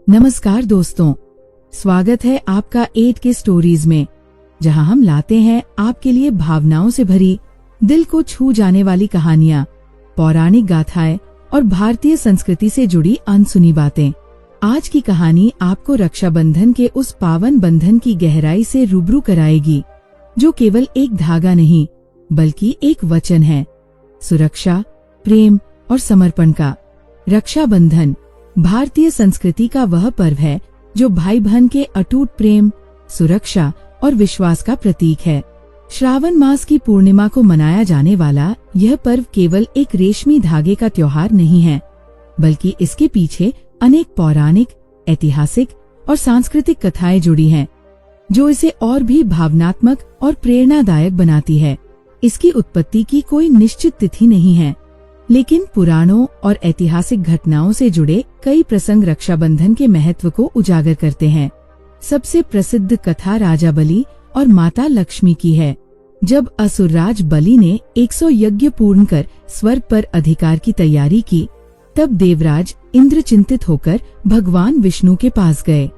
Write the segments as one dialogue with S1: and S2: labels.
S1: नमस्कार दोस्तों, स्वागत है आपका 8K स्टोरीज में, जहां हम लाते हैं आपके लिए भावनाओं से भरी, दिल को छू जाने वाली कहानियां, पौराणिक गाथाएं और भारतीय संस्कृति से जुड़ी अनसुनी बातें। आज की कहानी आपको रक्षाबंधन के उस पावन बंधन की गहराई से रूबरू कराएगी, जो केवल एक धागा नहीं बल्कि एक वचन है, सुरक्षा, प्रेम और समर्पण का। रक्षाबंधन भारतीय संस्कृति का वह पर्व है जो भाई बहन के अटूट प्रेम, सुरक्षा और विश्वास का प्रतीक है। श्रावण मास की पूर्णिमा को मनाया जाने वाला यह पर्व केवल एक रेशमी धागे का त्योहार नहीं है, बल्कि इसके पीछे अनेक पौराणिक, ऐतिहासिक और सांस्कृतिक कथाएं जुड़ी हैं, जो इसे और भी भावनात्मक और प्रेरणादायक बनाती है। इसकी उत्पत्ति की कोई निश्चित तिथि नहीं है, लेकिन पुराणों और ऐतिहासिक घटनाओं से जुड़े कई प्रसंग रक्षाबंधन के महत्व को उजागर करते हैं। सबसे प्रसिद्ध कथा राजा बलि और माता लक्ष्मी की है। जब असुरराज बलि ने 100 यज्ञ पूर्ण कर स्वर्ग पर अधिकार की तैयारी की, तब देवराज इंद्र चिंतित होकर भगवान विष्णु के पास गए।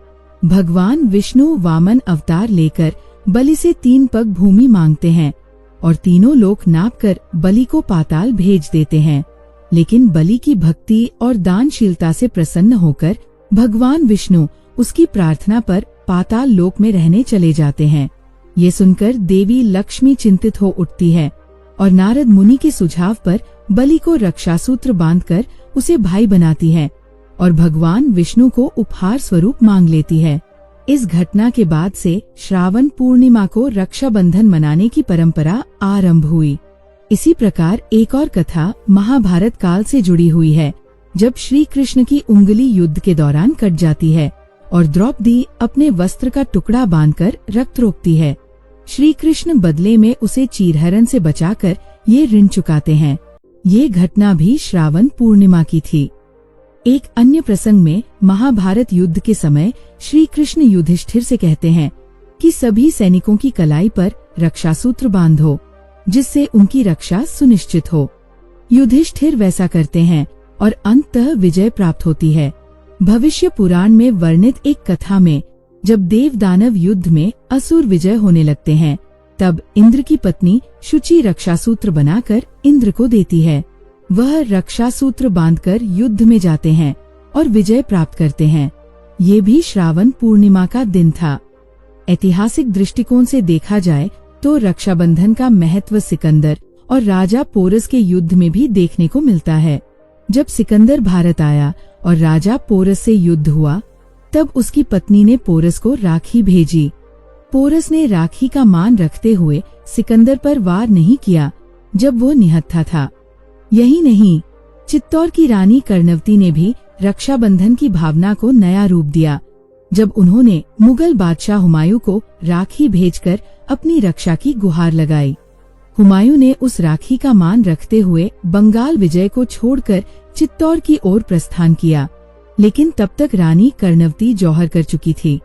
S1: भगवान विष्णु वामन अवतार लेकर बलि से 3 पग भूमि मांगते हैं और तीनों लोक नापकर बलि को पाताल भेज देते हैं। लेकिन बलि की भक्ति और दानशीलता से प्रसन्न होकर भगवान विष्णु उसकी प्रार्थना पर पाताल लोक में रहने चले जाते हैं। ये सुनकर देवी लक्ष्मी चिंतित हो उठती है और नारद मुनि के सुझाव पर बलि को रक्षासूत्र बांधकर उसे भाई बनाती है और भगवान विष्णु को उपहार स्वरूप मांग लेती है। इस घटना के बाद से श्रावण पूर्णिमा को रक्षाबंधन मनाने की परंपरा आरंभ हुई। इसी प्रकार एक और कथा महाभारत काल से जुड़ी हुई है, जब श्री कृष्ण की उंगली युद्ध के दौरान कट जाती है और द्रौपदी अपने वस्त्र का टुकड़ा बांधकर रक्त रोकती है। श्री कृष्ण बदले में उसे चीरहरण से बचाकर ये ऋण चुकाते हैं। ये घटना भी श्रावण पूर्णिमा की थी। एक अन्य प्रसंग में महाभारत युद्ध के समय श्री कृष्ण युधिष्ठिर से कहते हैं कि सभी सैनिकों की कलाई पर रक्षासूत्र बांधो, जिससे उनकी रक्षा सुनिश्चित हो। युधिष्ठिर वैसा करते हैं और अंततः विजय प्राप्त होती है। भविष्य पुराण में वर्णित एक कथा में जब देव दानव युद्ध में असुर विजय होने लगते हैं, तब इंद्र की पत्नी शुचि रक्षासूत्र बनाकर इंद्र को देती है। वह रक्षासूत्र बांधकर युद्ध में जाते हैं और विजय प्राप्त करते हैं। ये भी श्रावण पूर्णिमा का दिन था। ऐतिहासिक दृष्टिकोण से देखा जाए तो रक्षाबंधन का महत्व सिकंदर और राजा पोरस के युद्ध में भी देखने को मिलता है। जब सिकंदर भारत आया और राजा पोरस से युद्ध हुआ, तब उसकी पत्नी ने पोरस को राखी भेजी। पोरस ने राखी का मान रखते हुए सिकंदर पर वार नहीं किया जब वो निहत्था था। यही नहीं, चित्तौड़ की रानी कर्णवती ने भी रक्षाबंधन की भावना को नया रूप दिया, जब उन्होंने मुगल बादशाह हुमायूं को राखी भेजकर अपनी रक्षा की गुहार लगाई। हुमायूं ने उस राखी का मान रखते हुए बंगाल विजय को छोड़कर चित्तौड़ की ओर प्रस्थान किया, लेकिन तब तक रानी कर्णवती जौहर कर चुकी थी।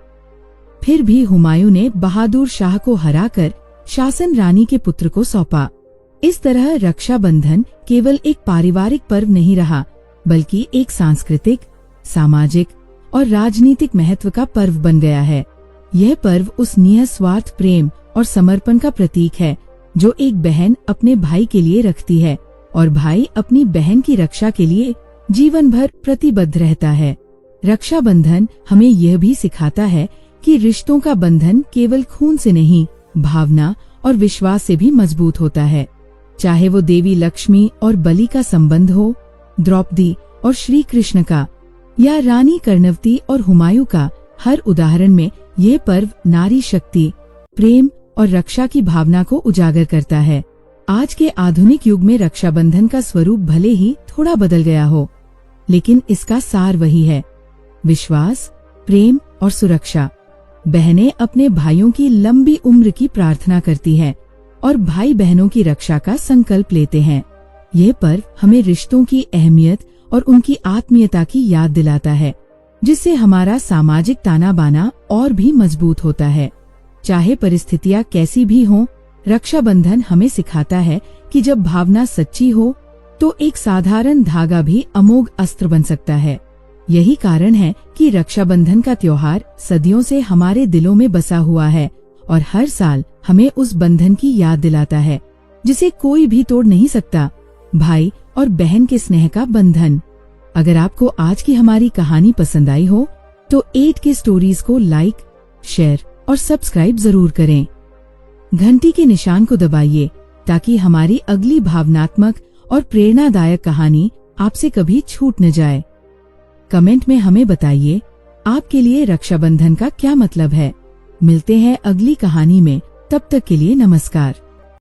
S1: फिर भी हुमायूं ने बहादुर शाह को हराकर शासन रानी के पुत्र को सौंपा। इस तरह रक्षाबंधन केवल एक पारिवारिक पर्व नहीं रहा, बल्कि एक सांस्कृतिक, सामाजिक और राजनीतिक महत्व का पर्व बन गया है। यह पर्व उस निस्वार्थ प्रेम और समर्पण का प्रतीक है जो एक बहन अपने भाई के लिए रखती है और भाई अपनी बहन की रक्षा के लिए जीवन भर प्रतिबद्ध रहता है। रक्षाबंधन हमें यह भी सिखाता है कि रिश्तों का बंधन केवल खून से नहीं, भावना और विश्वास से भी मजबूत होता है। चाहे वो देवी लक्ष्मी और बलि का संबंध हो, द्रौपदी और श्री कृष्ण का, या रानी कर्णवती और हुमायूं का, हर उदाहरण में यह पर्व नारी शक्ति, प्रेम और रक्षा की भावना को उजागर करता है। आज के आधुनिक युग में रक्षाबंधन का स्वरूप भले ही थोड़ा बदल गया हो, लेकिन इसका सार वही है, विश्वास, प्रेम और सुरक्षा। बहनें अपने भाइयों की लंबी उम्र की प्रार्थना करती हैं और भाई बहनों की रक्षा का संकल्प लेते हैं। यह पर्व हमें रिश्तों की अहमियत और उनकी आत्मीयता की याद दिलाता है, जिससे हमारा सामाजिक ताना बाना और भी मजबूत होता है। चाहे परिस्थितियां कैसी भी हों, रक्षाबंधन हमें सिखाता है कि जब भावना सच्ची हो तो एक साधारण धागा भी अमोघ अस्त्र बन सकता है। यही कारण है कि रक्षाबंधन का त्योहार सदियों से हमारे दिलों में बसा हुआ है और हर साल हमें उस बंधन की याद दिलाता है जिसे कोई भी तोड़ नहीं सकता, भाई और बहन के स्नेह का बंधन। अगर आपको आज की हमारी कहानी पसंद आई हो तो 8K स्टोरीज को लाइक, शेयर और सब्सक्राइब जरूर करें। घंटी के निशान को दबाइए ताकि हमारी अगली भावनात्मक और प्रेरणादायक कहानी आपसे कभी छूट न जाए। कमेंट में हमें बताइए आपके लिए रक्षाबंधन का क्या मतलब है। मिलते हैं अगली कहानी में, तब तक के लिए नमस्कार।